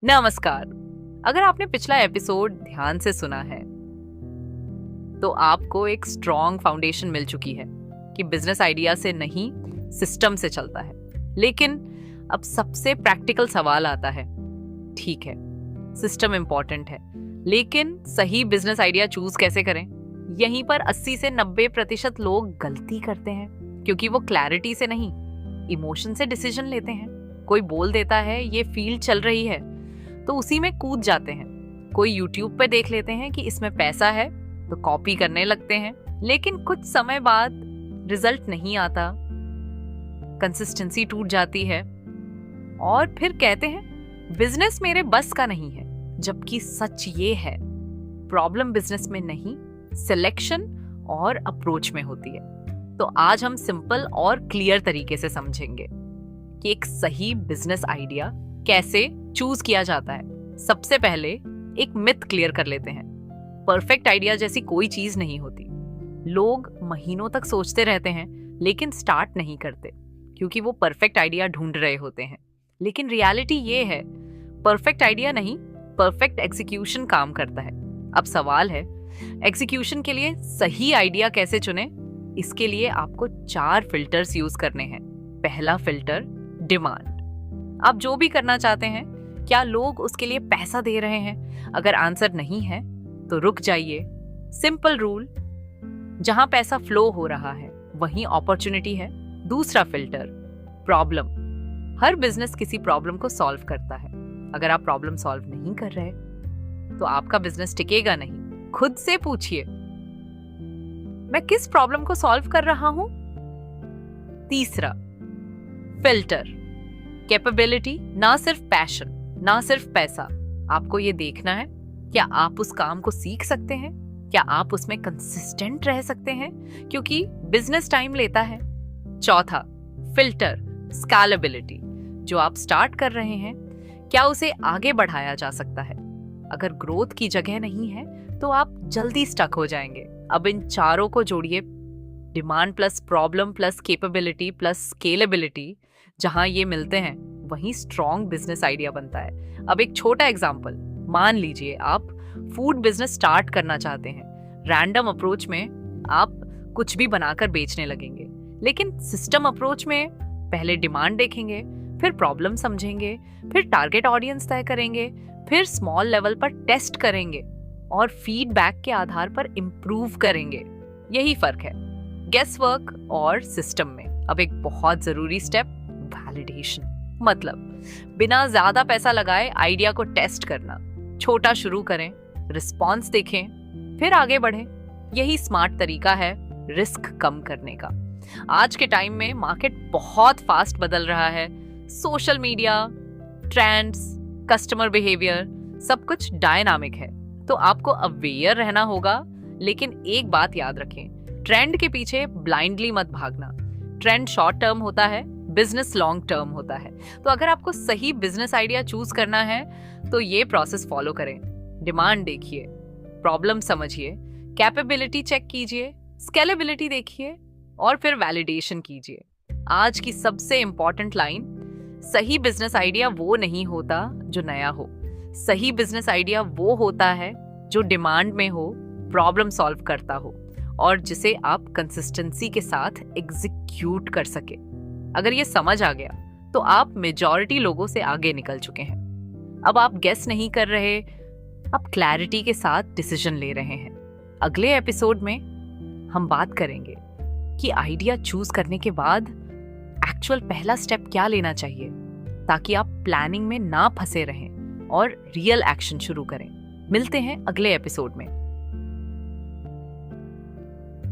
नमस्कार। अगर आपने पिछला एपिसोड ध्यान से सुना है तो आपको एक स्ट्रॉन्ग फाउंडेशन मिल चुकी है कि बिजनेस आइडिया से नहीं, सिस्टम से चलता है। लेकिन अब सबसे प्रैक्टिकल सवाल आता है, ठीक है, सिस्टम इंपॉर्टेंट है, लेकिन सही बिजनेस आइडिया चूज कैसे करें? यहीं पर 80 से 90% लोग गलती करते हैं, क्योंकि वो क्लैरिटी से नहीं, इमोशन से डिसीजन लेते हैं। कोई बोल देता है ये फील्ड चल रही है तो उसी में कूद जाते हैं। कोई यूट्यूब पे देख लेते हैं कि इसमें पैसा है तो कॉपी करने लगते हैं, लेकिन कुछ समय बाद रिजल्ट नहीं आता, कंसिस्टेंसी टूट जाती है और फिर कहते हैं बिजनेस मेरे बस का नहीं है। जबकि सच ये है, प्रॉब्लम बिजनेस में नहीं, सिलेक्शन और अप्रोच में होती है। तो आज हम सिंपल और क्लियर तरीके से समझेंगे कि एक सही बिजनेस आइडिया कैसे चूज किया जाता है। सबसे पहले एक मिथ क्लियर कर लेते हैं, परफेक्ट आइडिया जैसी कोई चीज नहीं होती। लोग महीनों तक सोचते रहते हैं लेकिन स्टार्ट नहीं करते, क्योंकि वो परफेक्ट आइडिया ढूंढ रहे होते हैं। लेकिन रियलिटी ये है, परफेक्ट आइडिया नहीं, परफेक्ट एग्जीक्यूशन काम करता है। अब सवाल है, एग्जीक्यूशन के लिए सही आइडिया कैसे चुने? इसके लिए आपको 4 फिल्टर्स यूज करने हैं। पहला फिल्टर, डिमांड। आप जो भी करना चाहते हैं, क्या लोग उसके लिए पैसा दे रहे हैं? अगर आंसर नहीं है तो रुक जाइए। सिंपल रूल, जहां पैसा फ्लो हो रहा है वहीं अपॉर्चुनिटी है। दूसरा फिल्टर, प्रॉब्लम। हर बिजनेस किसी प्रॉब्लम को सॉल्व करता है। अगर आप प्रॉब्लम सॉल्व नहीं कर रहे तो आपका बिजनेस टिकेगा नहीं। खुद से पूछिए, मैं किस प्रॉब्लम को सॉल्व कर रहा हूं? तीसरा फिल्टर, कैपेबिलिटी। ना सिर्फ पैशन, ना सिर्फ पैसा। आपको ये देखना है, क्या आप उस काम को सीख सकते हैं? क्या आप उसमें कंसिस्टेंट रह सकते हैं? क्योंकि बिजनेस टाइम लेता है। चौथा फिल्टर, स्केलेबिलिटी। जो आप स्टार्ट कर रहे हैं, क्या उसे आगे बढ़ाया जा सकता है? अगर ग्रोथ की जगह नहीं है तो आप जल्दी स्टक हो जाएंगे। अब इन चारों को जोड़िए, demand plus problem plus capability plus scalability. जहां ये मिलते हैं वहीं स्ट्रॉन्ग बिजनेस आइडिया बनता है। अब एक छोटा एग्जांपल, मान लीजिए आप फूड बिजनेस स्टार्ट करना चाहते हैं। रैंडम अप्रोच में आप कुछ भी बनाकर बेचने लगेंगे, लेकिन सिस्टम अप्रोच में पहले डिमांड देखेंगे, फिर प्रॉब्लम समझेंगे, फिर टारगेट ऑडियंस तय करेंगे, फिर स्मॉल लेवल पर टेस्ट करेंगे और फीडबैक के आधार पर इम्प्रूव करेंगे। यही फर्क है गेस वर्क और सिस्टम में। अब एक बहुत जरूरी स्टेप, वैलिडेशन। मतलब बिना ज्यादा पैसा लगाए आइडिया को टेस्ट करना। छोटा शुरू करें, रिस्पॉन्स देखें, फिर आगे बढ़ें। यही स्मार्ट तरीका है रिस्क कम करने का। आज के टाइम में मार्केट बहुत फास्ट बदल रहा है। Social media, trends, customer behaviour, सब कुछ डायनामिक है। तो आपको अवेयर रहना होगा। लेकिन एक बात याद रखें, ट्रेंड के पीछे ब्लाइंडली मत भागना। ट्रेंड शॉर्ट टर्म होता है, बिजनेस लॉन्ग टर्म होता है। तो अगर आपको सही बिजनेस आइडिया चूज करना है तो ये प्रोसेस फॉलो करें। डिमांड देखिए, प्रॉब्लम समझिए, कैपेबिलिटी चेक कीजिए, स्केलेबिलिटी देखिए और फिर वैलिडेशन कीजिए। आज की सबसे इंपॉर्टेंट लाइन, सही बिजनेस आइडिया वो नहीं होता जो नया हो। सही बिजनेस आइडिया वो होता है जो डिमांड में हो, प्रॉब्लम सॉल्व करता हो और जिसे आप कंसिस्टेंसी के साथ एग्जीक्यूट कर सके। अगर ये समझ आ गया तो आप मेजॉरिटी लोगों से आगे निकल चुके हैं। अब आप गेस नहीं कर रहे, आप क्लैरिटी के साथ डिसीजन ले रहे हैं। अगले एपिसोड में हम बात करेंगे कि आइडिया चूज करने के बाद एक्चुअल पहला स्टेप क्या लेना चाहिए, ताकि आप प्लानिंग में ना फंसे रहें और रियल एक्शन शुरू करें। मिलते हैं अगले एपिसोड में।